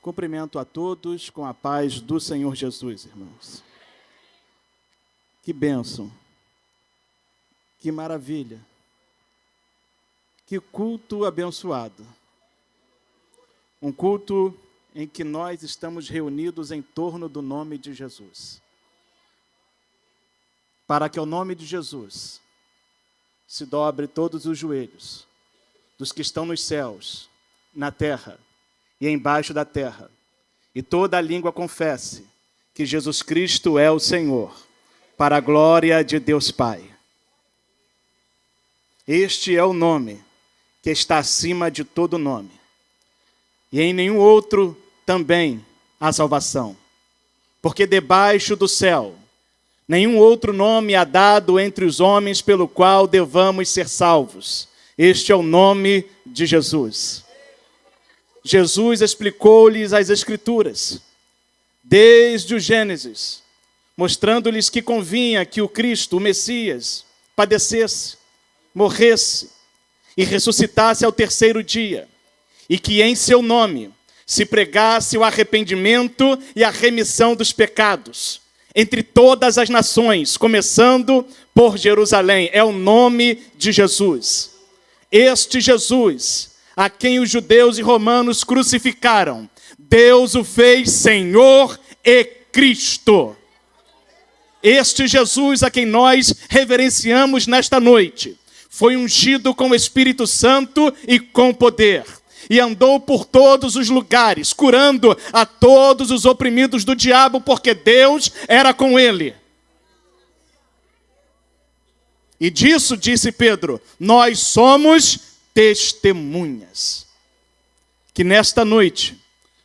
Cumprimento a todos com a paz do Senhor Jesus, irmãos. Que bênção, que maravilha, que culto abençoado. Um culto em que nós estamos reunidos em torno do nome de Jesus. Para que o nome de Jesus se dobre todos os joelhos dos que estão nos céus, na terra e embaixo da terra, e toda a língua confesse que Jesus Cristo é o Senhor, para a glória de Deus Pai. Este é o nome que está acima de todo nome, e em nenhum outro também há salvação, porque debaixo do céu nenhum outro nome há dado entre os homens pelo qual devamos ser salvos. Este é o nome de Jesus. Jesus explicou-lhes as Escrituras, desde o Gênesis, mostrando-lhes que convinha que o Cristo, o Messias, padecesse, morresse e ressuscitasse ao terceiro dia, e que em seu nome se pregasse o arrependimento e a remissão dos pecados entre todas as nações, começando por Jerusalém. É o nome de Jesus. Este Jesus, a quem os judeus e romanos crucificaram, Deus o fez Senhor e Cristo. Este Jesus a quem nós reverenciamos nesta noite, foi ungido com o Espírito Santo e com poder, e andou por todos os lugares, curando a todos os oprimidos do diabo, porque Deus era com ele. E disso, disse Pedro, nós somos testemunhas. Que nesta noite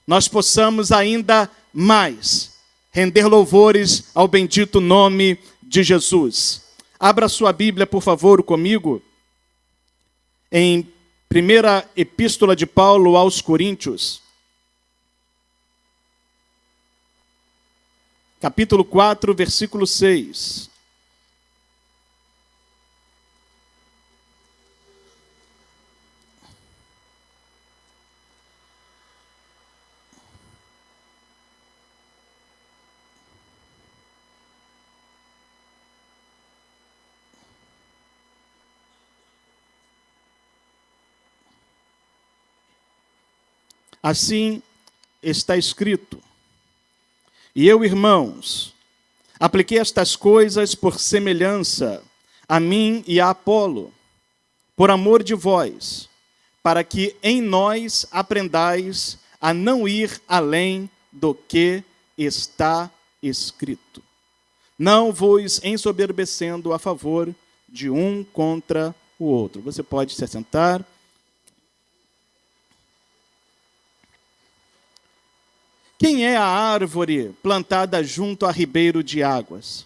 nós possamos ainda mais render louvores ao bendito nome de Jesus. Abra sua Bíblia, por favor, comigo, em primeira epístola de Paulo aos Coríntios, capítulo 4, versículo 6. Assim está escrito: e eu, irmãos, apliquei estas coisas por semelhança a mim e a Apolo, por amor de vós, para que em nós aprendais a não ir além do que está escrito, não vos ensoberbecendo a favor de um contra o outro. Você pode se assentar. Quem é a árvore plantada junto a ribeiro de águas?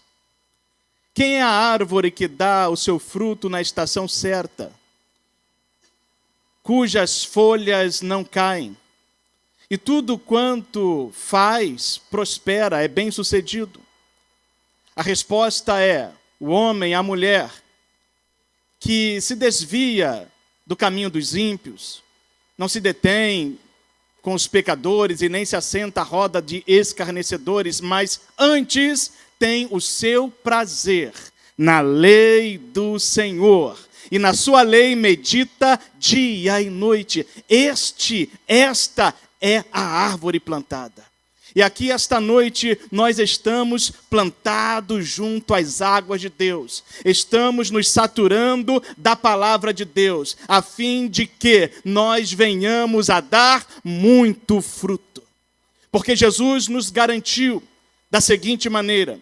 Quem é a árvore que dá o seu fruto na estação certa, cujas folhas não caem, e tudo quanto faz prospera, é bem-sucedido? A resposta é o homem, a mulher, que se desvia do caminho dos ímpios, não se detém com os pecadores e nem se assenta à roda de escarnecedores, mas antes tem o seu prazer na lei do Senhor, e na sua lei medita dia e noite. Esta é a árvore plantada. E aqui esta noite nós estamos plantados junto às águas de Deus. Estamos nos saturando da palavra de Deus, a fim de que nós venhamos a dar muito fruto. Porque Jesus nos garantiu da seguinte maneira: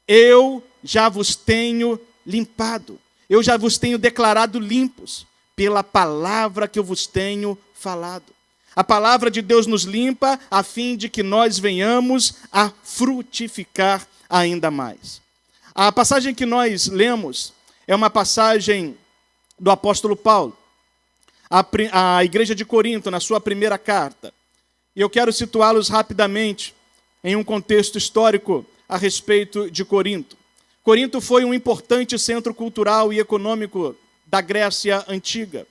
eu já vos tenho limpado, eu já vos tenho declarado limpos pela palavra que eu vos tenho falado. A palavra de Deus nos limpa a fim de que nós venhamos a frutificar ainda mais. A passagem que nós lemos é uma passagem do apóstolo Paulo, à igreja de Corinto, na sua primeira carta. E eu quero situá-los rapidamente em um contexto histórico a respeito de Corinto. Corinto foi um importante centro cultural e econômico da Grécia Antiga.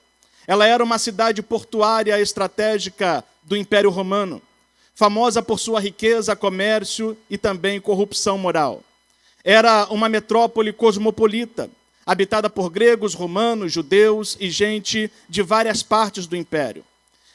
Ela era uma cidade portuária estratégica do Império Romano. famosa por sua riqueza, comércio e também corrupção moral. Era uma metrópole cosmopolita, habitada por gregos, romanos, judeus e gente de várias partes do império.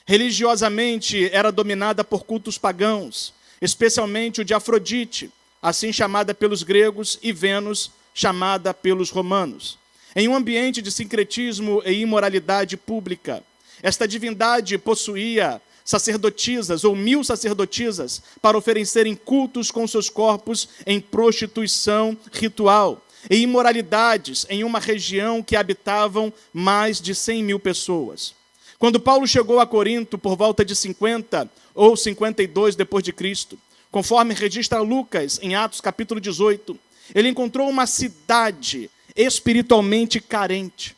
Religiosamente, era dominada por cultos pagãos, especialmente o de Afrodite, assim chamada pelos gregos, e Vênus, chamada pelos romanos. Em um ambiente de sincretismo e imoralidade pública, esta divindade possuía sacerdotisas ou 1000 sacerdotisas para oferecerem cultos com seus corpos em prostituição ritual e imoralidades em uma região que habitavam mais de 100.000 pessoas. Quando Paulo chegou a Corinto por volta de 50 ou 52 depois de Cristo, conforme registra Lucas em Atos capítulo 18, ele encontrou uma cidade espiritualmente carente,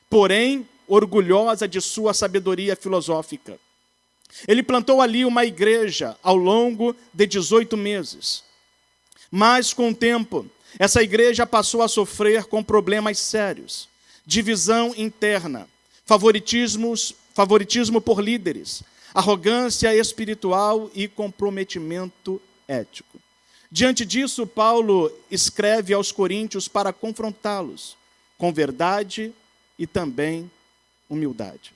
porém orgulhosa de sua sabedoria filosófica. Ele plantou ali uma igreja ao longo de 18 meses. Mas, com o tempo, essa igreja passou a sofrer com problemas sérios: divisão interna, favoritismo por líderes, arrogância espiritual e comprometimento ético. Diante disso, Paulo escreve aos coríntios para confrontá-los com verdade e também humildade.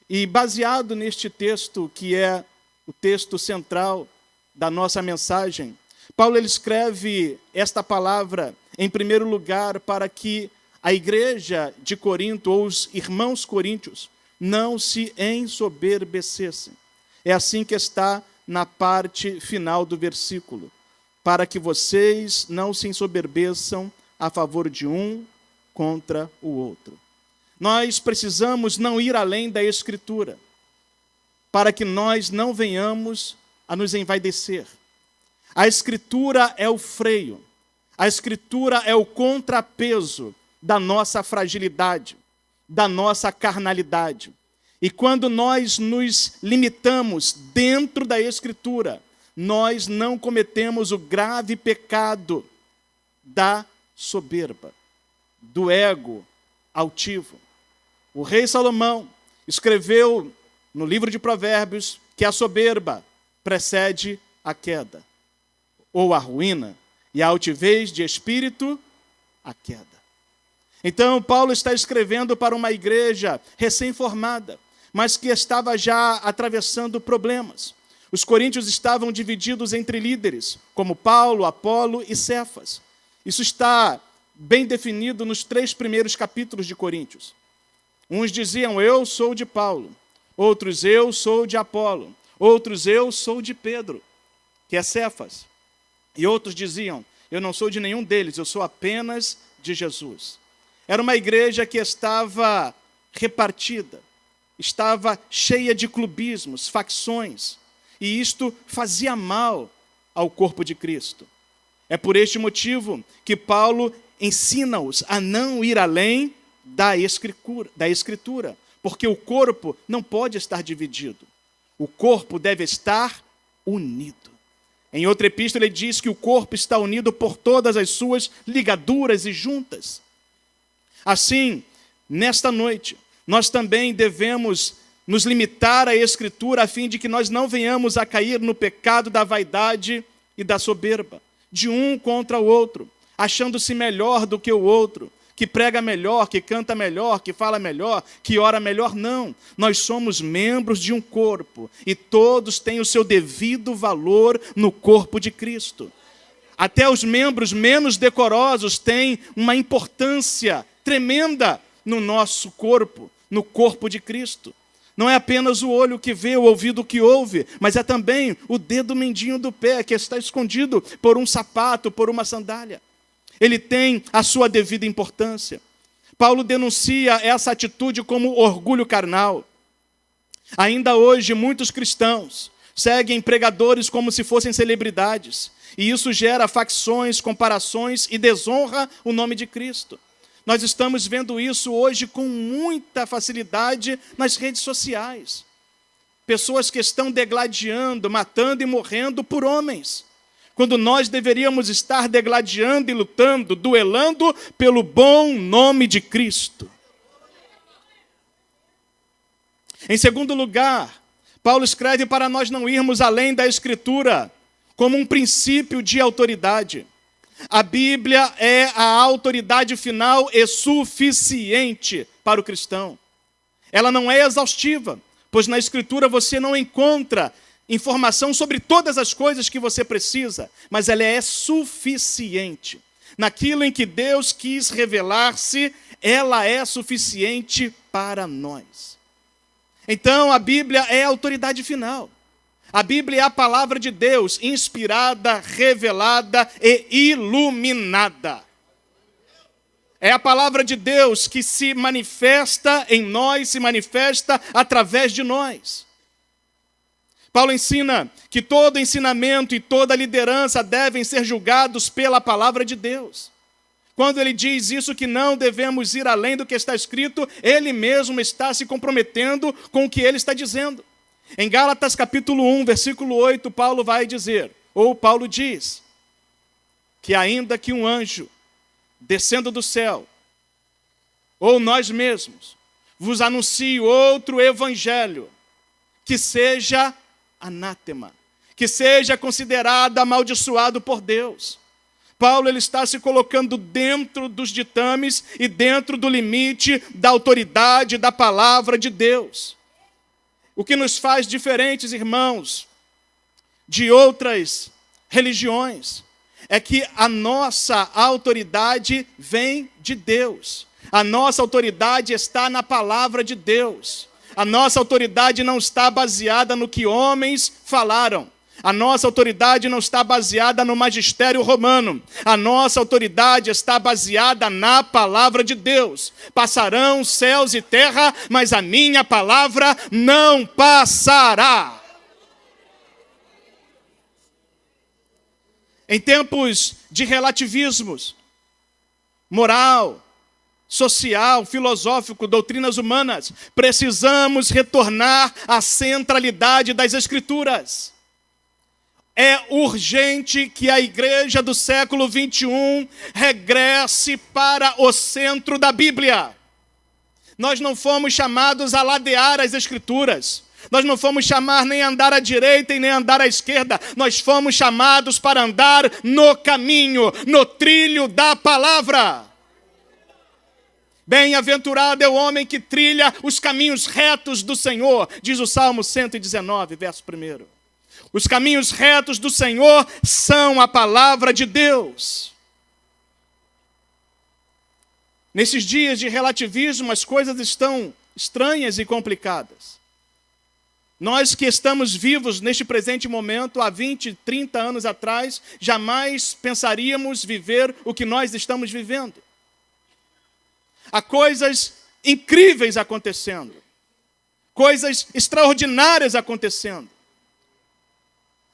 E baseado neste texto, que é o texto central da nossa mensagem, Paulo ele escreve esta palavra, em primeiro lugar, para que a igreja de Corinto, ou os irmãos coríntios, não se ensoberbecessem. É assim que está na parte final do versículo. Para que vocês não se ensoberbeçam a favor de um contra o outro. Nós precisamos não ir além da Escritura, para que nós não venhamos a nos envaidecer. A Escritura é o freio, a Escritura é o contrapeso da nossa fragilidade, da nossa carnalidade. E quando nós nos limitamos dentro da Escritura, nós não cometemos o grave pecado da soberba, do ego altivo. O rei Salomão escreveu no livro de Provérbios que a soberba precede a queda, ou a ruína, e a altivez de espírito, a queda. Então, Paulo está escrevendo para uma igreja recém-formada, mas que estava já atravessando problemas. Os coríntios estavam divididos entre líderes, como Paulo, Apolo e Cefas. Isso está bem definido nos 3 primeiros capítulos de Coríntios. Uns diziam, eu sou de Paulo. Outros, eu sou de Apolo. Outros, eu sou de Pedro, que é Cefas. E outros diziam, eu não sou de nenhum deles, eu sou apenas de Jesus. Era uma igreja que estava repartida, estava cheia de clubismos, facções, e isto fazia mal ao corpo de Cristo. É por este motivo que Paulo ensina-os a não ir além da Escritura, porque o corpo não pode estar dividido. O corpo deve estar unido. Em outra epístola ele diz que o corpo está unido por todas as suas ligaduras e juntas. Assim, nesta noite, nós também devemos nos limitar à Escritura a fim de que nós não venhamos a cair no pecado da vaidade e da soberba, de um contra o outro, achando-se melhor do que o outro, que prega melhor, que canta melhor, que fala melhor, que ora melhor. Não, nós somos membros de um corpo e todos têm o seu devido valor no corpo de Cristo. Até os membros menos decorosos têm uma importância tremenda no nosso corpo, no corpo de Cristo. Não é apenas o olho que vê, o ouvido que ouve, mas é também o dedo mindinho do pé, que está escondido por um sapato, por uma sandália. Ele tem a sua devida importância. Paulo denuncia essa atitude como orgulho carnal. Ainda hoje, muitos cristãos seguem pregadores como se fossem celebridades, e isso gera facções, comparações e desonra o nome de Cristo. Nós estamos vendo isso hoje com muita facilidade nas redes sociais. Pessoas que estão degladiando, matando e morrendo por homens, quando nós deveríamos estar degladiando e lutando, duelando pelo bom nome de Cristo. Em segundo lugar, Paulo escreve para nós não irmos além da Escritura, como um princípio de autoridade. A Bíblia é a autoridade final e suficiente para o cristão. Ela não é exaustiva, pois na Escritura você não encontra informação sobre todas as coisas que você precisa, mas ela é suficiente. Naquilo em que Deus quis revelar-se, ela é suficiente para nós. Então, a Bíblia é a autoridade final. A Bíblia é a palavra de Deus, inspirada, revelada e iluminada. É a palavra de Deus que se manifesta em nós, se manifesta através de nós. Paulo ensina que todo ensinamento e toda liderança devem ser julgados pela palavra de Deus. Quando ele diz isso, que não devemos ir além do que está escrito, ele mesmo está se comprometendo com o que ele está dizendo. Em Gálatas capítulo 1, versículo 8, Paulo vai dizer, ou Paulo diz, que ainda que um anjo descendo do céu, ou nós mesmos, vos anuncie outro evangelho, que seja anátema, que seja considerado amaldiçoado por Deus. Paulo ele está se colocando dentro dos ditames e dentro do limite da autoridade da palavra de Deus. O que nos faz diferentes, irmãos, de outras religiões, é que a nossa autoridade vem de Deus. A nossa autoridade está na palavra de Deus. A nossa autoridade não está baseada no que homens falaram. A nossa autoridade não está baseada no magistério romano. A nossa autoridade está baseada na palavra de Deus. Passarão céus e terra, mas a minha palavra não passará. Em tempos de relativismos, moral, social, filosófico, doutrinas humanas, precisamos retornar à centralidade das Escrituras. É urgente que a igreja do século 21 regresse para o centro da Bíblia. Nós não fomos chamados a ladear as Escrituras. Nós não fomos chamados nem a andar à direita e nem a andar à esquerda. Nós fomos chamados para andar no caminho, no trilho da palavra. Bem-aventurado é o homem que trilha os caminhos retos do Senhor, diz o Salmo 119, verso 1. Os caminhos retos do Senhor são a palavra de Deus. Nesses dias de relativismo, as coisas estão estranhas e complicadas. Nós que estamos vivos neste presente momento, há 20, 30 anos atrás, jamais pensaríamos viver o que nós estamos vivendo. Há coisas incríveis acontecendo, coisas extraordinárias acontecendo.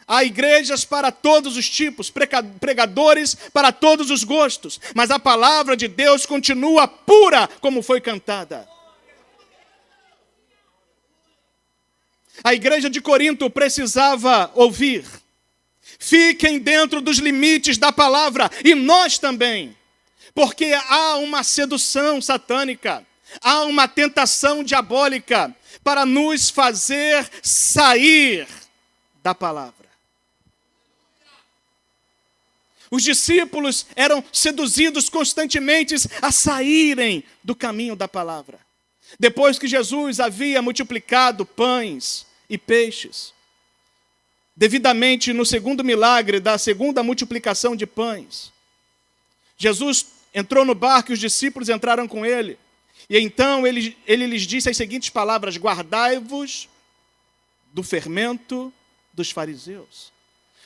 Há igrejas para todos os tipos, pregadores para todos os gostos, mas a palavra de Deus continua pura como foi cantada. A igreja de Corinto precisava ouvir: fiquem dentro dos limites da palavra, e nós também, porque há uma sedução satânica, há uma tentação diabólica para nos fazer sair da palavra. Os discípulos eram seduzidos constantemente a saírem do caminho da palavra. Depois que Jesus havia multiplicado pães e peixes, devidamente no segundo milagre da segunda multiplicação de pães, Jesus entrou no barco e os discípulos entraram com ele. E então ele lhes disse as seguintes palavras: guardai-vos do fermento dos fariseus.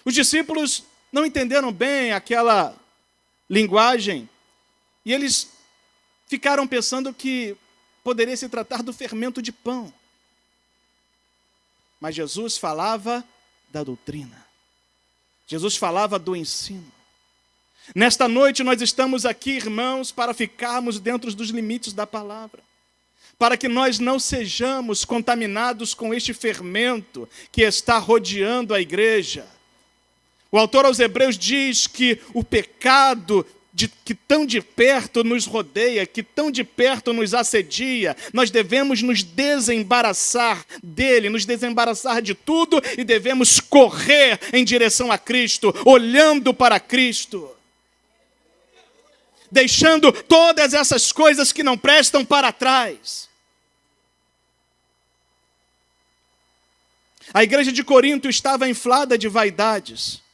Os discípulos não entenderam bem aquela linguagem e eles ficaram pensando que poderia se tratar do fermento de pão. Mas Jesus falava da doutrina. Jesus falava do ensino. Nesta noite nós estamos aqui, irmãos, para ficarmos dentro dos limites da palavra, para que nós não sejamos contaminados com este fermento que está rodeando a igreja. O autor aos Hebreus diz que o pecado que tão de perto nos rodeia, que tão de perto nos assedia, nós devemos nos desembaraçar dele, nos desembaraçar de tudo e devemos correr em direção a Cristo, olhando para Cristo, deixando todas essas coisas que não prestam para trás. A igreja de Corinto estava inflada de vaidades.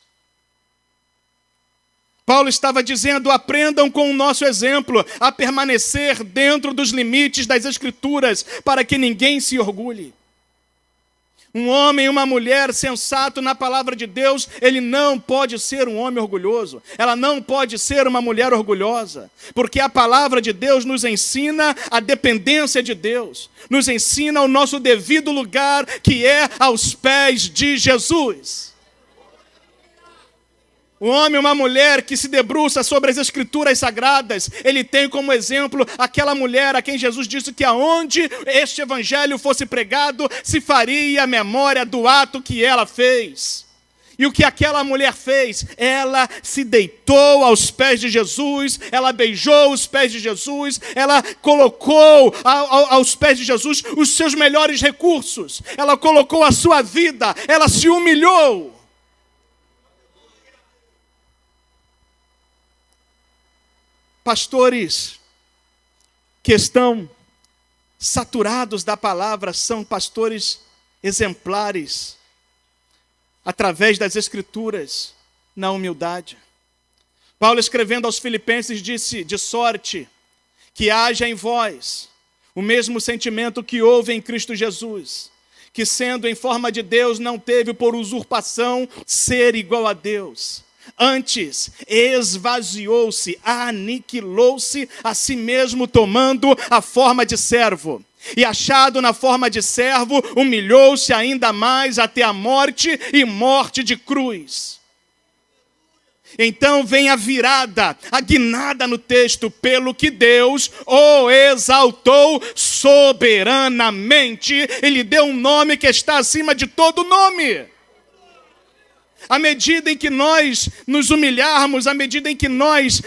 Paulo estava dizendo: aprendam com o nosso exemplo a permanecer dentro dos limites das Escrituras, para que ninguém se orgulhe. Um homem e uma mulher sensato na palavra de Deus, ele não pode ser um homem orgulhoso. Ela não pode ser uma mulher orgulhosa. Porque a palavra de Deus nos ensina a dependência de Deus. Nos ensina o nosso devido lugar, que é aos pés de Jesus. Um homem e uma mulher que se debruça sobre as Escrituras Sagradas, ele tem como exemplo aquela mulher a quem Jesus disse que aonde este evangelho fosse pregado, se faria a memória do ato que ela fez. E o que aquela mulher fez? Ela se deitou aos pés de Jesus, ela beijou os pés de Jesus, ela colocou aos pés de Jesus os seus melhores recursos, ela colocou a sua vida, ela se humilhou. Pastores que estão saturados da palavra são pastores exemplares, através das Escrituras, na humildade. Paulo, escrevendo aos Filipenses, disse: de sorte que haja em vós o mesmo sentimento que houve em Cristo Jesus, que sendo em forma de Deus, não teve por usurpação ser igual a Deus. Antes, esvaziou-se, aniquilou-se a si mesmo, tomando a forma de servo. E achado na forma de servo, humilhou-se ainda mais até a morte e morte de cruz. Então vem a virada, a guinada no texto: pelo que Deus o exaltou soberanamente, Ele deu um nome que está acima de todo nome. À medida em que nós nos humilharmos, à medida em que nós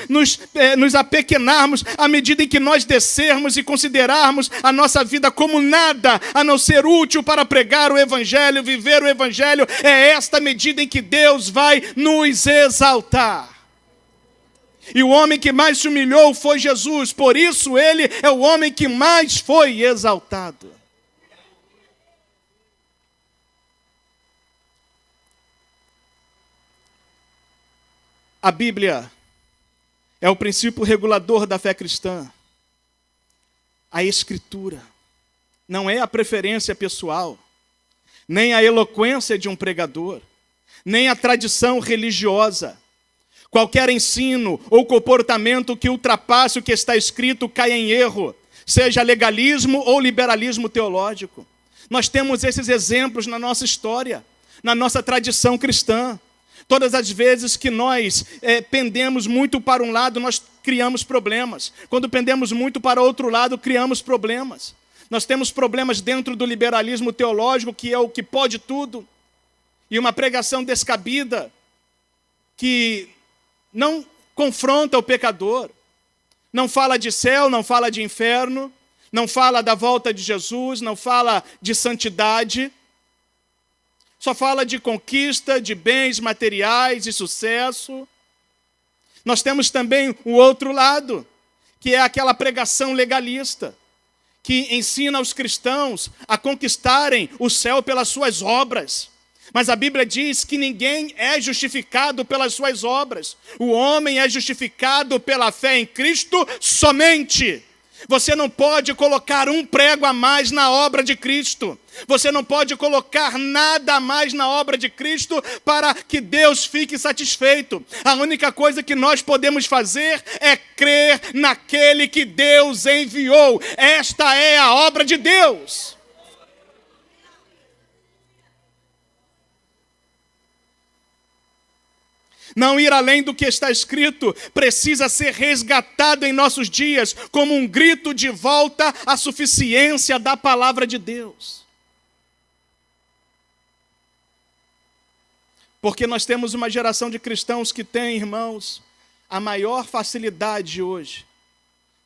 nos apequenarmos, à medida em que nós descermos e considerarmos a nossa vida como nada a não ser útil para pregar o Evangelho, viver o Evangelho, é esta medida em que Deus vai nos exaltar. E o homem que mais se humilhou foi Jesus, por isso ele é o homem que mais foi exaltado. A Bíblia é o princípio regulador da fé cristã. A Escritura não é a preferência pessoal, nem a eloquência de um pregador, nem a tradição religiosa. Qualquer ensino ou comportamento que ultrapasse o que está escrito cai em erro, seja legalismo ou liberalismo teológico. Nós temos esses exemplos na nossa história, na nossa tradição cristã. Todas as vezes que nós pendemos muito para um lado, nós criamos problemas. Quando pendemos muito para outro lado, criamos problemas. Nós temos problemas dentro do liberalismo teológico, que é o que pode tudo. E uma pregação descabida, que não confronta o pecador. Não fala de céu, não fala de inferno, não fala da volta de Jesus, não fala de santidade. Só fala de conquista, de bens materiais e sucesso. Nós temos também o outro lado, que é aquela pregação legalista, que ensina os cristãos a conquistarem o céu pelas suas obras. Mas a Bíblia diz que ninguém é justificado pelas suas obras. O homem é justificado pela fé em Cristo somente. Você não pode colocar um prego a mais na obra de Cristo. Você não pode colocar nada a mais na obra de Cristo para que Deus fique satisfeito. A única coisa que nós podemos fazer é crer naquele que Deus enviou. Esta é a obra de Deus. Não ir além do que está escrito precisa ser resgatado em nossos dias como um grito de volta à suficiência da palavra de Deus. Porque nós temos uma geração de cristãos que tem, irmãos, a maior facilidade hoje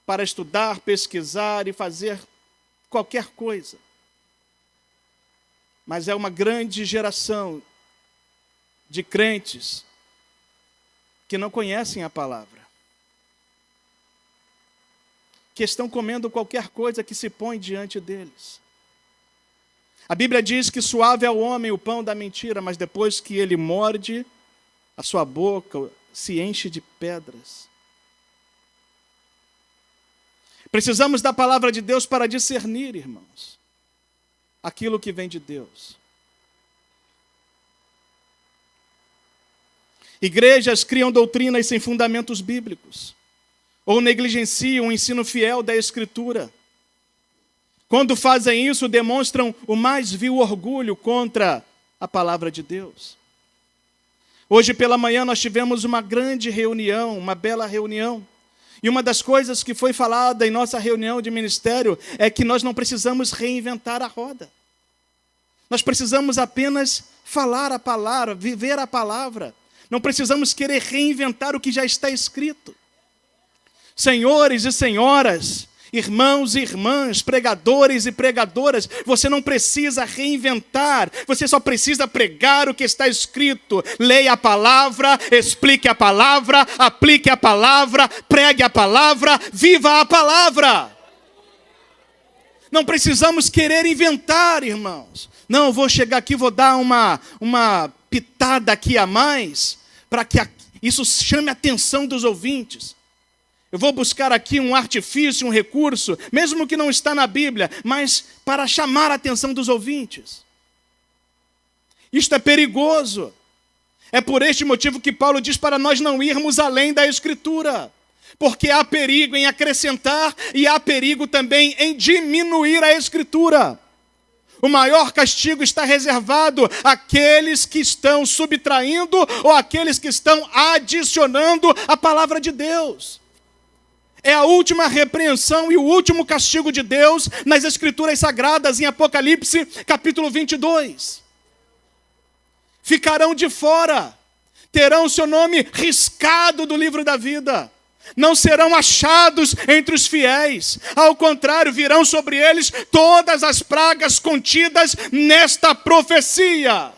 para estudar, pesquisar e fazer qualquer coisa. Mas é uma grande geração de crentes que não conhecem a palavra, que estão comendo qualquer coisa que se põe diante deles. A Bíblia diz que suave é o homem o pão da mentira, mas depois que ele morde, a sua boca se enche de pedras. Precisamos da palavra de Deus para discernir, irmãos, aquilo que vem de Deus. Igrejas criam doutrinas sem fundamentos bíblicos, ou negligenciam o ensino fiel da Escritura. Quando fazem isso, demonstram o mais vil orgulho contra a palavra de Deus. Hoje pela manhã nós tivemos uma grande reunião, uma bela reunião. E uma das coisas que foi falada em nossa reunião de ministério é que nós não precisamos reinventar a roda. Nós precisamos apenas falar a palavra, viver a palavra. Não precisamos querer reinventar o que já está escrito. Senhores e senhoras, irmãos e irmãs, pregadores e pregadoras, você não precisa reinventar, você só precisa pregar o que está escrito. Leia a palavra, explique a palavra, aplique a palavra, pregue a palavra, viva a palavra. Não precisamos querer inventar, irmãos. Não, eu vou chegar aqui, vou dar uma pitada aqui a mais, para que isso chame a atenção dos ouvintes. Eu vou buscar aqui um artifício, um recurso, mesmo que não está na Bíblia, mas para chamar a atenção dos ouvintes. Isto é perigoso. É por este motivo que Paulo diz para nós não irmos além da Escritura. Porque há perigo em acrescentar e há perigo também em diminuir a Escritura. O maior castigo está reservado àqueles que estão subtraindo ou àqueles que estão adicionando a palavra de Deus. É a última repreensão e o último castigo de Deus nas Escrituras Sagradas, em Apocalipse, capítulo 22. Ficarão de fora, terão seu nome riscado do livro da vida. Não serão achados entre os fiéis. Ao contrário, virão sobre eles todas as pragas contidas nesta profecia.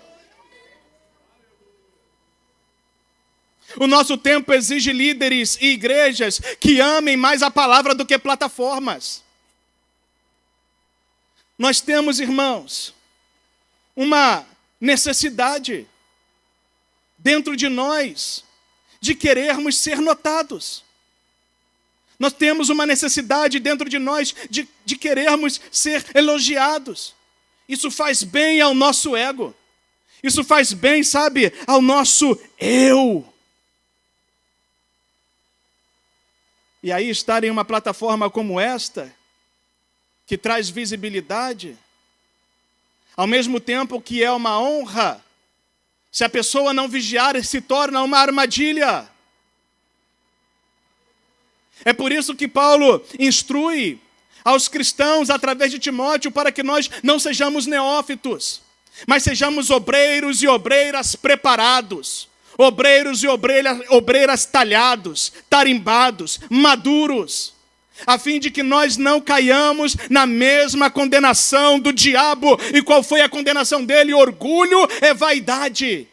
O nosso tempo exige líderes e igrejas que amem mais a palavra do que plataformas. Nós temos, irmãos, uma necessidade dentro de nós de querermos ser notados. Nós temos uma necessidade dentro de nós de querermos ser elogiados. Isso faz bem ao nosso ego. Isso faz bem, sabe, ao nosso eu. E aí estar em uma plataforma como esta, que traz visibilidade, ao mesmo tempo que é uma honra, se a pessoa não vigiar, se torna uma armadilha. É por isso que Paulo instrui aos cristãos, através de Timóteo, para que nós não sejamos neófitos, mas sejamos obreiros e obreiras preparados, obreiros e obreiras talhados, tarimbados, maduros, a fim de que nós não caiamos na mesma condenação do diabo. E qual foi a condenação dele? Orgulho é vaidade.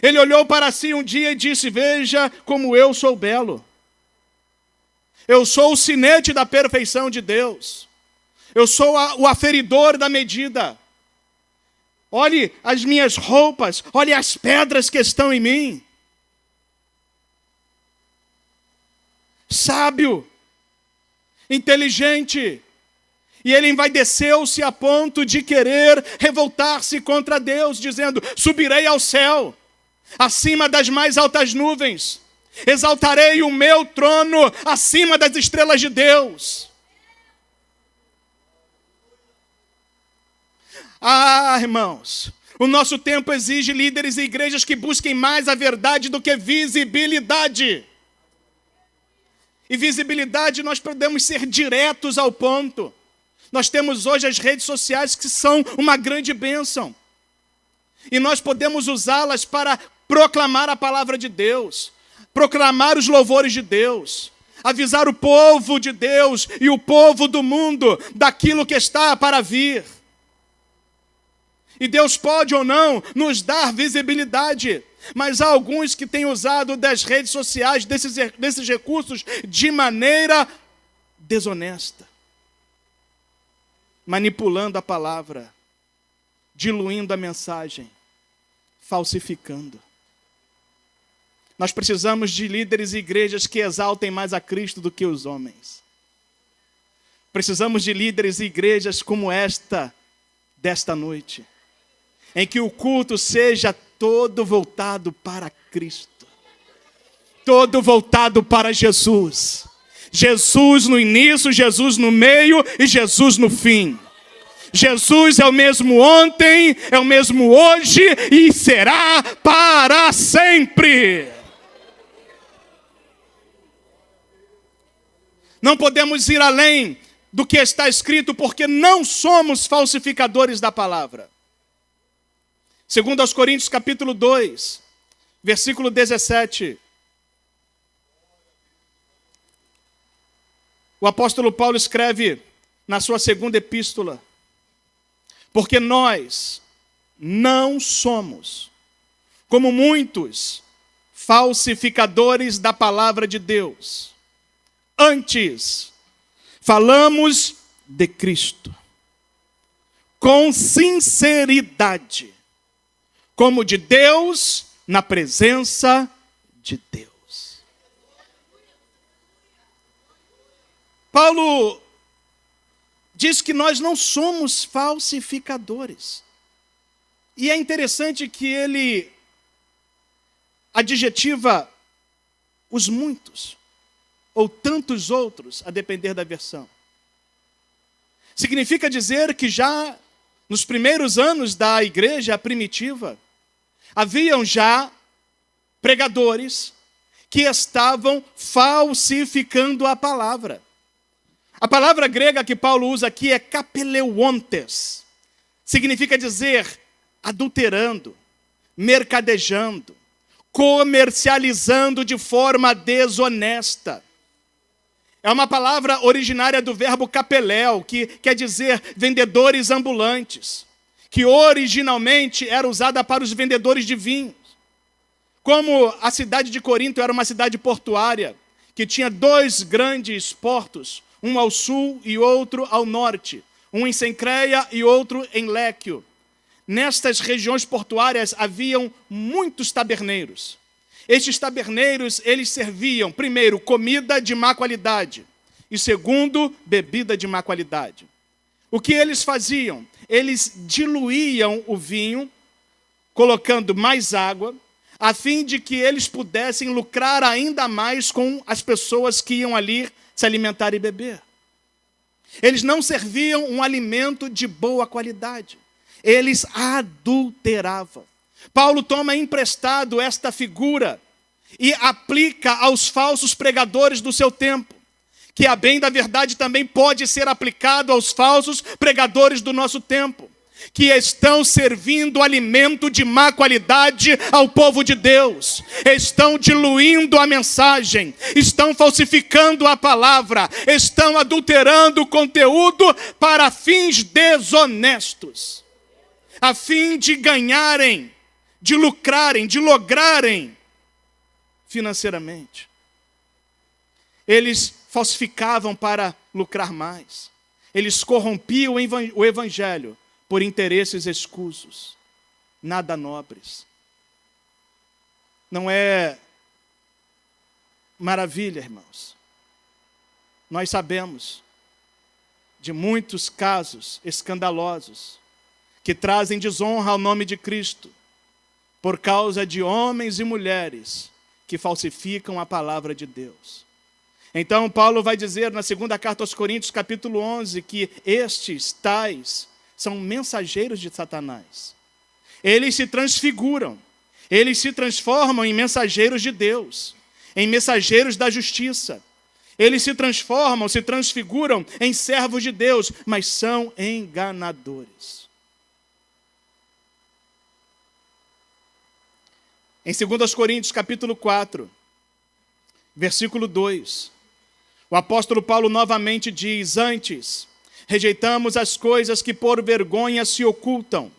Ele olhou para si um dia e disse: veja como eu sou belo. Eu sou o sinete da perfeição de Deus. Eu sou o aferidor da medida. Olhe as minhas roupas, olhe as pedras que estão em mim. Sábio, inteligente, e ele envaideceu-se a ponto de querer revoltar-se contra Deus, dizendo: subirei ao céu, acima das mais altas nuvens, exaltarei o meu trono acima das estrelas de Deus. Ah, irmãos, o nosso tempo exige líderes e igrejas que busquem mais a verdade do que visibilidade. E visibilidade, nós podemos ser diretos ao ponto. Nós temos hoje as redes sociais que são uma grande bênção. E nós podemos usá-las para proclamar a palavra de Deus. proclamar os louvores de Deus, avisar o povo de Deus e o povo do mundo daquilo que está para vir. E Deus pode ou não nos dar visibilidade, mas há alguns que têm usado das redes sociais, desses recursos, de maneira desonesta, manipulando a palavra, diluindo a mensagem, falsificando. Nós precisamos de líderes e igrejas que exaltem mais a Cristo do que os homens. Precisamos de líderes e igrejas como esta, desta noite, em que o culto seja todo voltado para Cristo, todo voltado para Jesus. Jesus no início, Jesus no meio e Jesus no fim. Jesus é o mesmo ontem, é o mesmo hoje e será para sempre. Não podemos ir além do que está escrito, porque não somos falsificadores da palavra. Segundo aos Coríntios, capítulo 2, versículo 17. O apóstolo Paulo escreve na sua segunda epístola: porque nós não somos, como muitos, falsificadores da palavra de Deus. Antes, falamos de Cristo, com sinceridade, como de Deus, na presença de Deus. Paulo diz que nós não somos falsificadores. E é interessante que ele adjetiva os muitos, ou tantos outros, a depender da versão. Significa dizer que já nos primeiros anos da igreja primitiva, haviam já pregadores que estavam falsificando a palavra. A palavra grega que Paulo usa aqui é kapeleuontes. Significa dizer adulterando, mercadejando, comercializando de forma desonesta. É uma palavra originária do verbo kapeléu, que quer dizer vendedores ambulantes, que originalmente era usada para os vendedores de vinhos. Como a cidade de Corinto era uma cidade portuária, que tinha 2 grandes portos, um ao sul e outro ao norte, um em Cencreia e outro em Léquio. Nestas regiões portuárias haviam muitos taberneiros. Estes taberneiros, eles serviam, primeiro, comida de má qualidade e, segundo, bebida de má qualidade. O que eles faziam? Eles diluíam o vinho, colocando mais água, a fim de que eles pudessem lucrar ainda mais com as pessoas que iam ali se alimentar e beber. Eles não serviam um alimento de boa qualidade. Eles adulteravam. Paulo toma emprestado esta figura e aplica aos falsos pregadores do seu tempo, que a bem da verdade também pode ser aplicado aos falsos pregadores do nosso tempo, que estão servindo alimento de má qualidade ao povo de Deus, estão diluindo a mensagem, estão falsificando a palavra, estão adulterando o conteúdo para fins desonestos, a fim de ganharem, de lucrarem, de lograrem financeiramente. Eles falsificavam para lucrar mais. Eles corrompiam o evangelho por interesses escusos, nada nobres. Não é maravilha, irmãos? Nós sabemos de muitos casos escandalosos que trazem desonra ao nome de Cristo por causa de homens e mulheres que falsificam a palavra de Deus. Então, Paulo vai dizer na segunda carta aos Coríntios, capítulo 11, que estes tais são mensageiros de Satanás. Eles se transfiguram, eles se transformam em mensageiros de Deus, em mensageiros da justiça. Eles se transformam, se transfiguram em servos de Deus, mas são enganadores. Em 2 Coríntios, capítulo 4, Versículo 2. O apóstolo Paulo novamente diz: antes, rejeitamos as coisas que por vergonha se ocultam,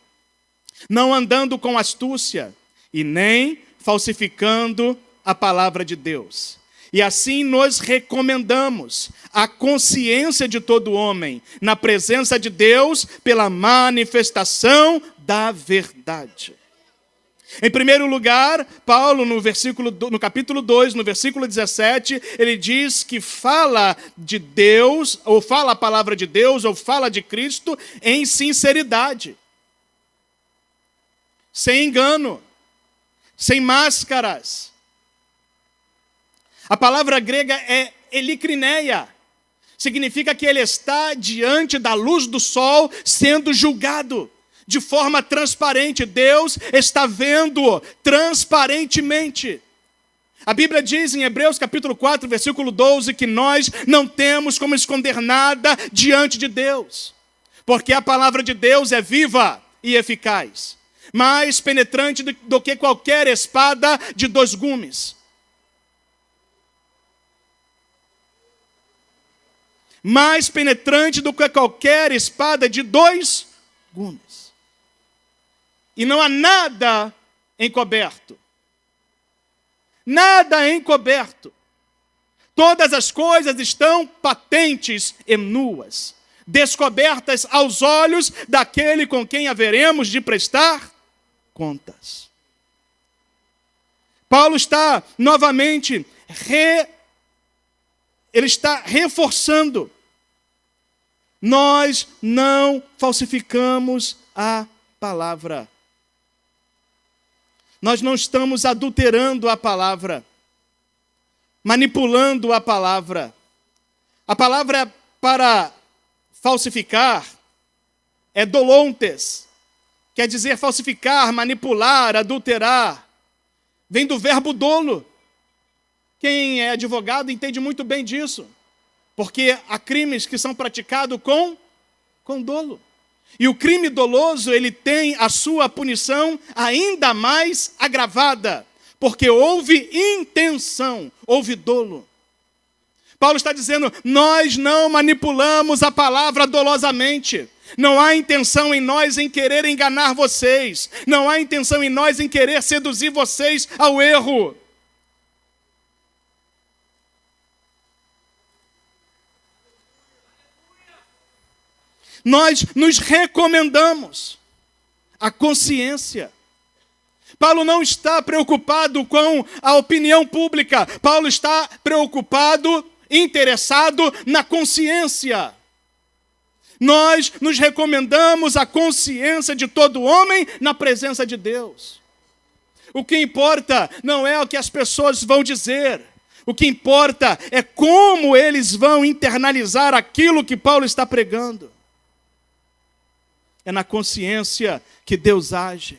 não andando com astúcia e nem falsificando a palavra de Deus. E assim nos recomendamos a consciência de todo homem na presença de Deus pela manifestação da verdade. Em primeiro lugar, Paulo, no capítulo 2, no versículo 17, ele diz que fala de Deus, ou fala a palavra de Deus, ou fala de Cristo em sinceridade, sem engano, sem máscaras. A palavra grega é elikrineia, significa que ele está diante da luz do sol sendo julgado de forma transparente. Deus está vendo transparentemente. A Bíblia diz em Hebreus capítulo 4, versículo 12, que nós não temos como esconder nada diante de Deus, porque a palavra de Deus é viva e eficaz, mais penetrante do que qualquer espada de 2 gumes. Mais penetrante do que qualquer espada de 2 gumes. E não há nada encoberto. Nada encoberto. Todas as coisas estão patentes e nuas, descobertas aos olhos daquele com quem haveremos de prestar contas. Paulo está novamente ele está reforçando: nós não falsificamos a palavra. Nós não estamos adulterando a palavra, manipulando a palavra. A palavra para falsificar é dolontes, quer dizer falsificar, manipular, adulterar. Vem do verbo dolo. Quem é advogado entende muito bem disso, porque há crimes que são praticados com dolo. E o crime doloso, ele tem a sua punição ainda mais agravada, porque houve intenção, houve dolo. Paulo está dizendo: nós não manipulamos a palavra dolosamente. Não há intenção em nós em querer enganar vocês. Não há intenção em nós em querer seduzir vocês ao erro. Nós nos recomendamos a consciência. Paulo não está preocupado com a opinião pública. Paulo está preocupado, interessado na consciência. Nós nos recomendamos a consciência de todo homem na presença de Deus. O que importa não é o que as pessoas vão dizer. O que importa é como eles vão internalizar aquilo que Paulo está pregando. É na consciência que Deus age,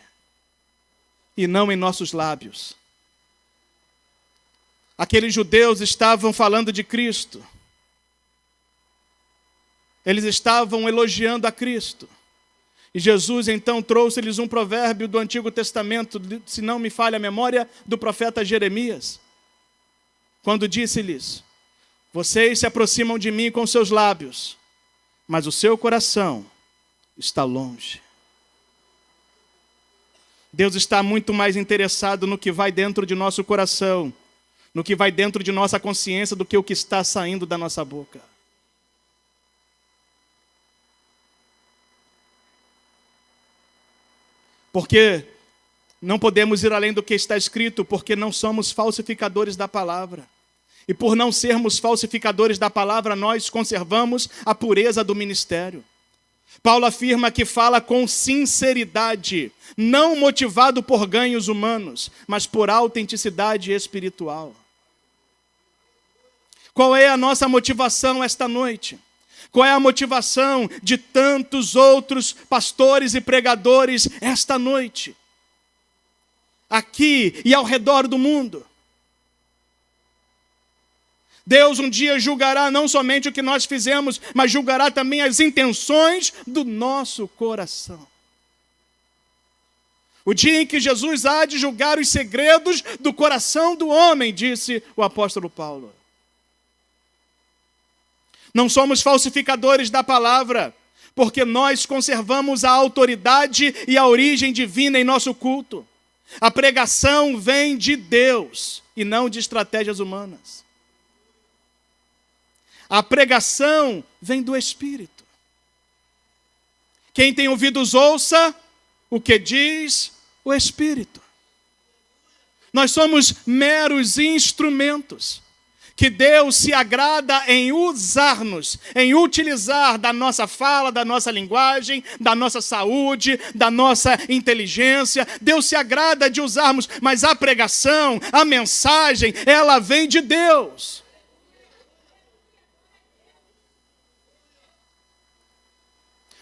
e não em nossos lábios. Aqueles judeus estavam falando de Cristo. Eles estavam elogiando a Cristo. E Jesus então trouxe-lhes um provérbio do Antigo Testamento, se não me falha a memória, do profeta Jeremias, quando disse-lhes: vocês se aproximam de mim com seus lábios, mas o seu coração está longe. Deus está muito mais interessado no que vai dentro de nosso coração, no que vai dentro de nossa consciência, do que o que está saindo da nossa boca. Porque não podemos ir além do que está escrito, porque não somos falsificadores da palavra. E por não sermos falsificadores da palavra, nós conservamos a pureza do ministério. Paulo afirma que fala com sinceridade, não motivado por ganhos humanos, mas por autenticidade espiritual. Qual é a nossa motivação esta noite? Qual é a motivação de tantos outros pastores e pregadores esta noite? Aqui e ao redor do mundo. Deus um dia julgará não somente o que nós fizemos, mas julgará também as intenções do nosso coração. O dia em que Jesus há de julgar os segredos do coração do homem, disse o apóstolo Paulo. Não somos falsificadores da palavra, porque nós conservamos a autoridade e a origem divina em nosso culto. A pregação vem de Deus e não de estratégias humanas. A pregação vem do Espírito. Quem tem ouvidos, ouça o que diz o Espírito. Nós somos meros instrumentos que Deus se agrada em usar-nos, em utilizar da nossa fala, da nossa linguagem, da nossa saúde, da nossa inteligência. Deus se agrada de usarmos, mas a pregação, a mensagem, ela vem de Deus.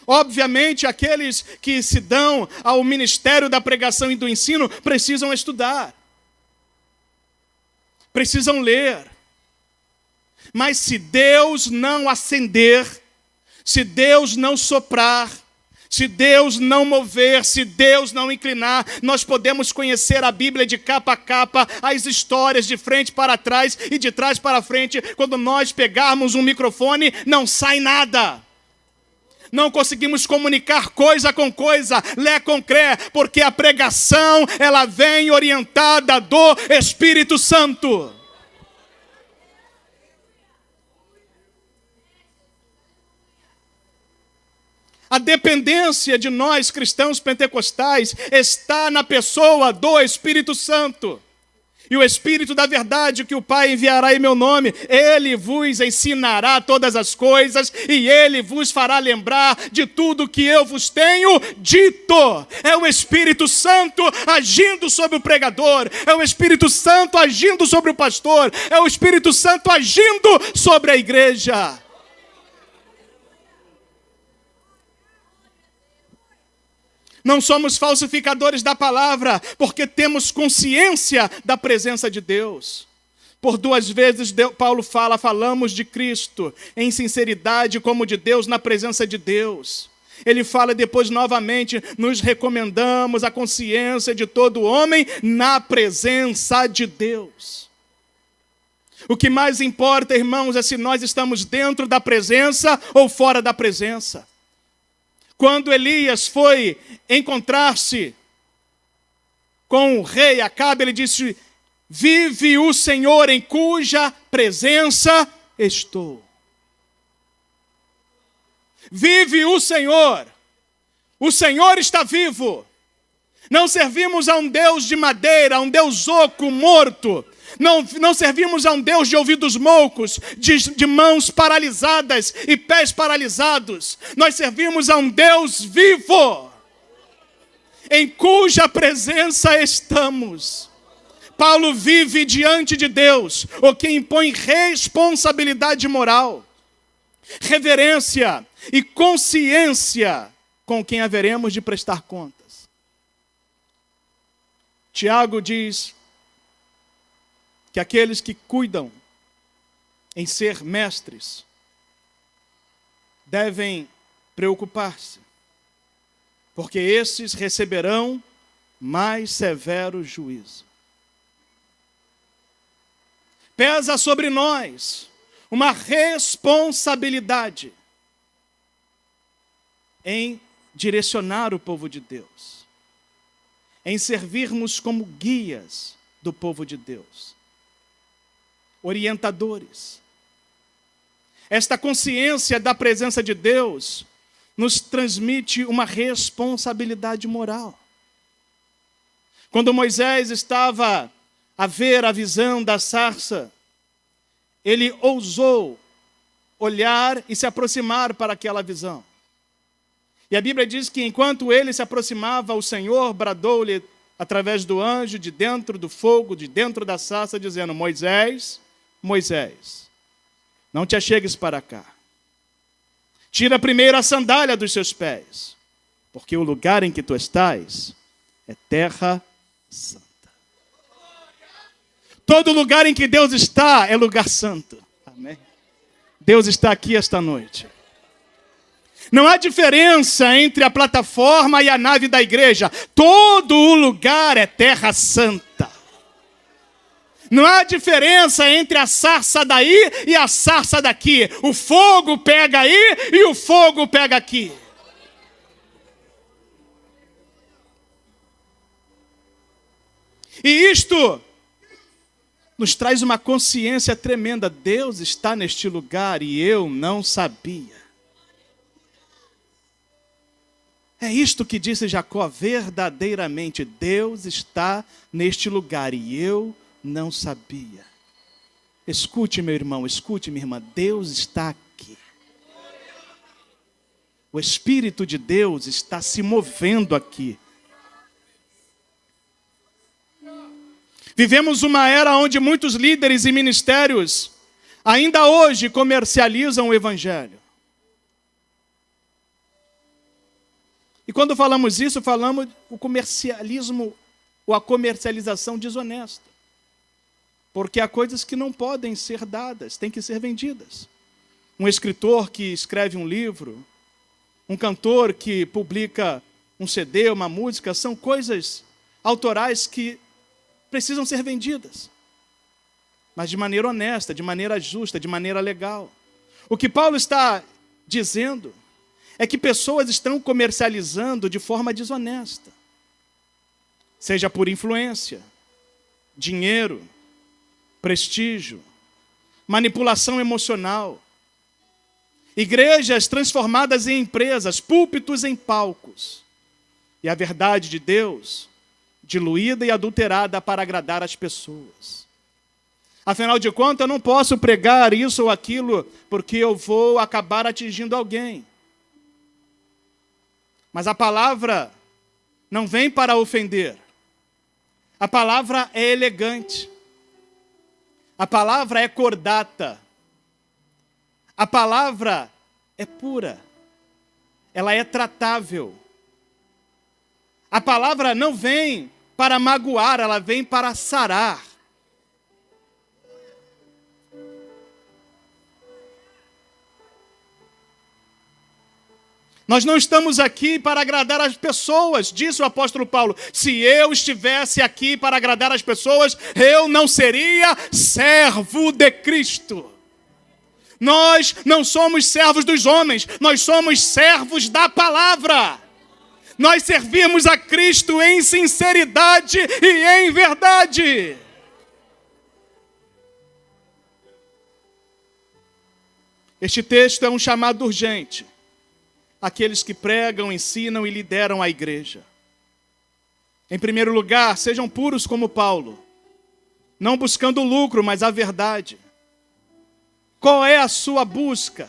Obviamente, aqueles que se dão ao ministério da pregação e do ensino precisam estudar, precisam ler. Mas se Deus não acender, se Deus não soprar, se Deus não mover, se Deus não inclinar, nós podemos conhecer a Bíblia de capa a capa, as histórias de frente para trás e de trás para frente. Quando nós pegarmos um microfone, não sai nada. Não conseguimos comunicar coisa com coisa, lé com cré, porque a pregação, ela vem orientada do Espírito Santo. A dependência de nós, cristãos pentecostais, está na pessoa do Espírito Santo. E o Espírito da verdade que o Pai enviará em meu nome, Ele vos ensinará todas as coisas e Ele vos fará lembrar de tudo que eu vos tenho dito. É o Espírito Santo agindo sobre o pregador, é o Espírito Santo agindo sobre o pastor, é o Espírito Santo agindo sobre a igreja. Não somos falsificadores da palavra, porque temos consciência da presença de Deus. Por 2 vezes Paulo falamos de Cristo em sinceridade como de Deus, na presença de Deus. Ele fala depois novamente, nos recomendamos a consciência de todo homem na presença de Deus. O que mais importa, irmãos, é se nós estamos dentro da presença ou fora da presença. Quando Elias foi encontrar-se com o rei Acabe, ele disse: vive o Senhor em cuja presença estou. Vive o Senhor está vivo. Não servimos a um Deus de madeira, a um Deus oco, morto. Não servimos a um Deus de ouvidos moucos, de mãos paralisadas e pés paralisados. Nós servimos a um Deus vivo, em cuja presença estamos. Paulo vive diante de Deus, o que impõe responsabilidade moral, reverência e consciência com quem haveremos de prestar contas. Tiago diz que aqueles que cuidam em ser mestres devem preocupar-se, porque esses receberão mais severo juízo. Pesa sobre nós uma responsabilidade em direcionar o povo de Deus, em servirmos como guias do povo de Deus, orientadores. Esta consciência da presença de Deus nos transmite uma responsabilidade moral. Quando Moisés estava a ver a visão da sarça, ele ousou olhar e se aproximar para aquela visão. E a Bíblia diz que enquanto ele se aproximava, o Senhor bradou-lhe através do anjo de dentro do fogo, de dentro da sarça, dizendo: Moisés, Moisés, não te achegues para cá. Tira primeiro a sandália dos seus pés, porque o lugar em que tu estás é terra santa. Todo lugar em que Deus está é lugar santo. Amém? Deus está aqui esta noite. Não há diferença entre a plataforma e a nave da igreja. Todo o lugar é terra santa. Não há diferença entre a sarça daí e a sarça daqui. O fogo pega aí e o fogo pega aqui. E isto nos traz uma consciência tremenda. Deus está neste lugar e eu não sabia. É isto que disse Jacó, verdadeiramente, Deus está neste lugar e eu não sabia. Escute, meu irmão, escute, minha irmã, Deus está aqui. O Espírito de Deus está se movendo aqui. Vivemos uma era onde muitos líderes e ministérios ainda hoje comercializam o Evangelho. E quando falamos isso, falamos o comercialismo ou a comercialização desonesta. Porque há coisas que não podem ser dadas, têm que ser vendidas. Um escritor que escreve um livro, um cantor que publica um CD, uma música, são coisas autorais que precisam ser vendidas. Mas de maneira honesta, de maneira justa, de maneira legal. O que Paulo está dizendo é que pessoas estão comercializando de forma desonesta. Seja por influência, dinheiro, prestígio, manipulação emocional. Igrejas transformadas em empresas, púlpitos em palcos. E a verdade de Deus diluída e adulterada para agradar as pessoas. Afinal de contas, eu não posso pregar isso ou aquilo porque eu vou acabar atingindo alguém. Mas a palavra não vem para ofender. A palavra é elegante. A palavra é cordata. A palavra é pura. Ela é tratável. A palavra não vem para magoar, ela vem para sarar. Nós não estamos aqui para agradar as pessoas, disse o apóstolo Paulo. Se eu estivesse aqui para agradar as pessoas, eu não seria servo de Cristo. Nós não somos servos dos homens, nós somos servos da palavra. Nós servimos a Cristo em sinceridade e em verdade. Este texto é um chamado urgente àqueles que pregam, ensinam e lideram a igreja. Em primeiro lugar, sejam puros como Paulo, não buscando lucro, mas a verdade. Qual é a sua busca?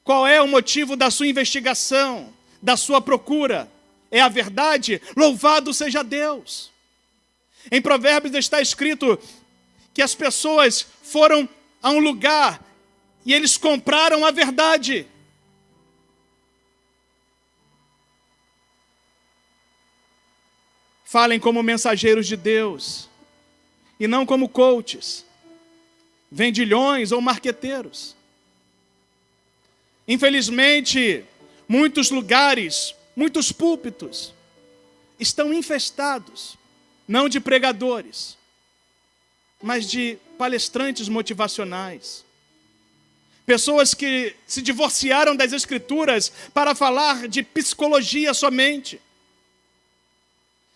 Qual é o motivo da sua investigação? Da sua procura, é a verdade? Louvado seja Deus. Em Provérbios está escrito que as pessoas foram a um lugar e eles compraram a verdade. Falem como mensageiros de Deus e não como coaches, vendilhões ou marqueteiros. Infelizmente, muitos lugares, muitos púlpitos estão infestados, não de pregadores, mas de palestrantes motivacionais. Pessoas que se divorciaram das Escrituras para falar de psicologia somente,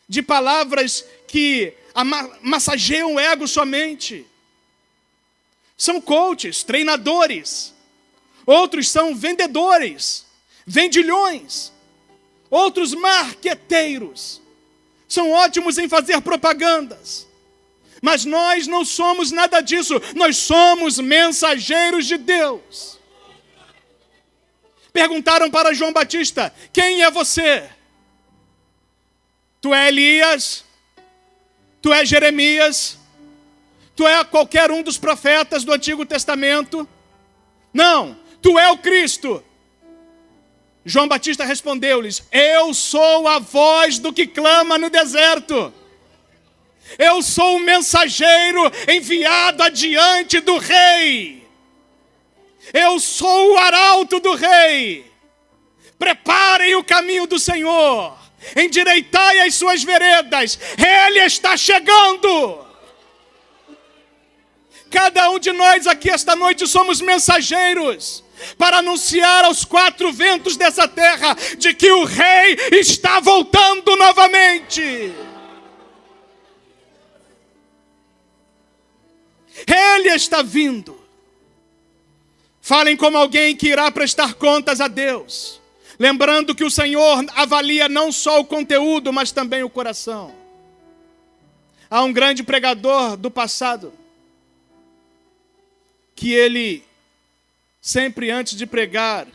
de palavras que massageiam o ego somente. São coaches, treinadores. Outros são vendedores, vendilhões, outros marqueteiros, são ótimos em fazer propagandas, mas nós não somos nada disso, nós somos mensageiros de Deus. Perguntaram para João Batista, quem é você? Tu é Elias? Tu é Jeremias? Tu é qualquer um dos profetas do Antigo Testamento? Não, tu é o Cristo. João Batista respondeu-lhes, eu sou a voz do que clama no deserto. Eu sou o mensageiro enviado adiante do rei. Eu sou o arauto do rei. Preparem o caminho do Senhor, endireitai as suas veredas, Ele está chegando. Cada um de nós aqui esta noite somos mensageiros para anunciar aos quatro ventos dessa terra de que o Rei está voltando novamente. Ele está vindo. Falem como alguém que irá prestar contas a Deus, lembrando que o Senhor avalia não só o conteúdo, mas também o coração. Há um grande pregador do passado, que ele, sempre antes de pregar,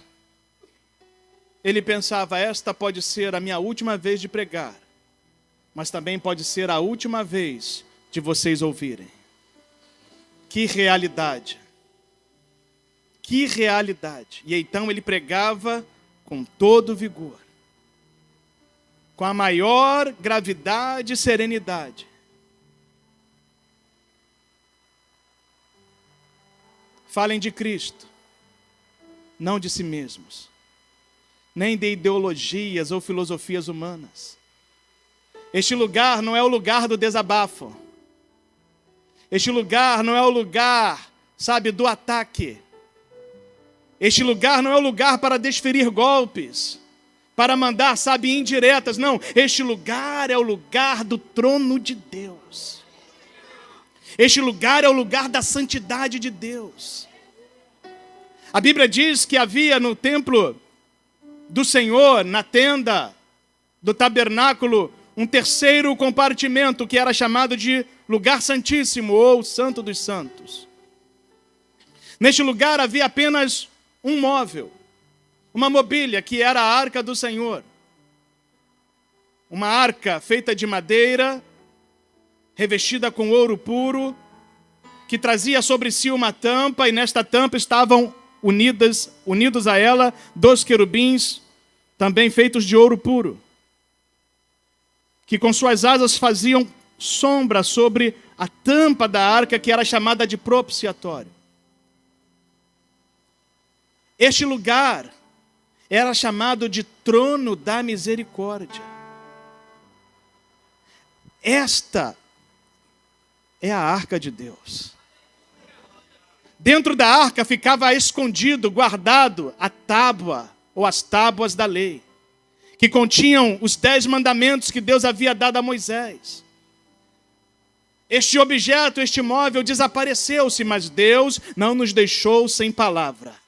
ele pensava: esta pode ser a minha última vez de pregar, mas também pode ser a última vez de vocês ouvirem. Que realidade! Que realidade! E então ele pregava com todo vigor, com a maior gravidade e serenidade. Falem de Cristo, não de si mesmos, nem de ideologias ou filosofias humanas. Este lugar não é o lugar do desabafo. Este lugar não é o lugar, do ataque. Este lugar não é o lugar para desferir golpes, para mandar, indiretas. Não, este lugar é o lugar do trono de Deus. Este lugar é o lugar da santidade de Deus. A Bíblia diz que havia no templo do Senhor, na tenda do tabernáculo, um terceiro compartimento que era chamado de lugar santíssimo ou santo dos santos. Neste lugar havia apenas um móvel, uma mobília, que era a arca do Senhor. Uma arca feita de madeira, revestida com ouro puro, que trazia sobre si uma tampa, e nesta tampa estavam unidos a ela 2 querubins, também feitos de ouro puro, que com suas asas faziam sombra sobre a tampa da arca, que era chamada de propiciatório. Este lugar era chamado de trono da misericórdia. Esta é a arca de Deus. Dentro da arca ficava escondido, guardado, a tábua ou as tábuas da lei, que continham os 10 mandamentos que Deus havia dado a Moisés. Este objeto, este móvel desapareceu-se, mas Deus não nos deixou sem palavra.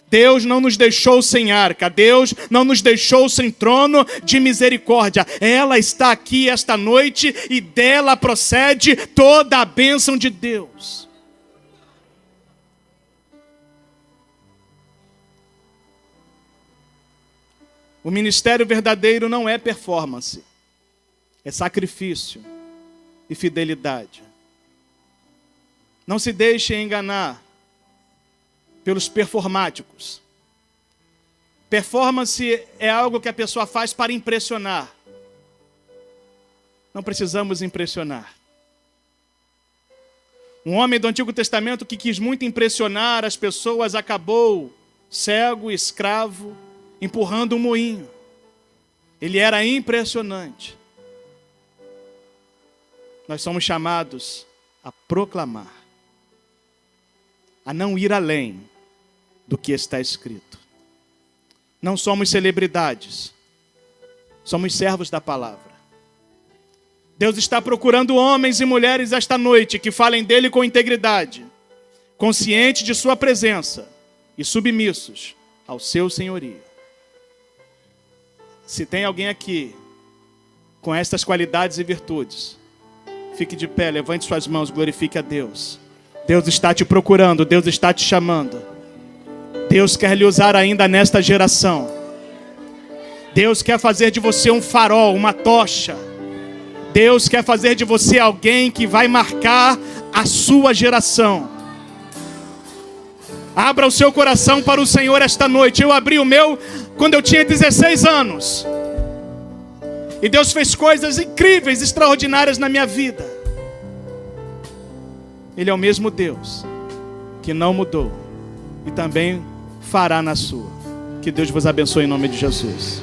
Deus não nos deixou sem arca. Deus não nos deixou sem trono de misericórdia. Ela está aqui esta noite e dela procede toda a bênção de Deus. O ministério verdadeiro não é performance, é sacrifício e fidelidade. Não se deixe enganar pelos performáticos. Performance é algo que a pessoa faz para impressionar. Não precisamos impressionar. Um homem do Antigo Testamento que quis muito impressionar as pessoas acabou cego, escravo, empurrando um moinho. Ele era impressionante. Nós somos chamados a proclamar, a não ir além do que está escrito. Não somos celebridades, somos servos da palavra. Deus está procurando homens e mulheres esta noite que falem dele com integridade, conscientes de sua presença e submissos ao seu senhorio. Se tem alguém aqui com estas qualidades e virtudes, fique de pé, levante suas mãos, glorifique a Deus. Deus está te procurando, Deus está te chamando. Deus quer lhe usar ainda nesta geração. Deus quer fazer de você um farol, uma tocha. Deus quer fazer de você alguém que vai marcar a sua geração. Abra o seu coração para o Senhor esta noite. Eu abri o meu quando eu tinha 16 anos. E Deus fez coisas incríveis, extraordinárias na minha vida. Ele é o mesmo Deus que não mudou e também fará na sua. Que Deus vos abençoe em nome de Jesus.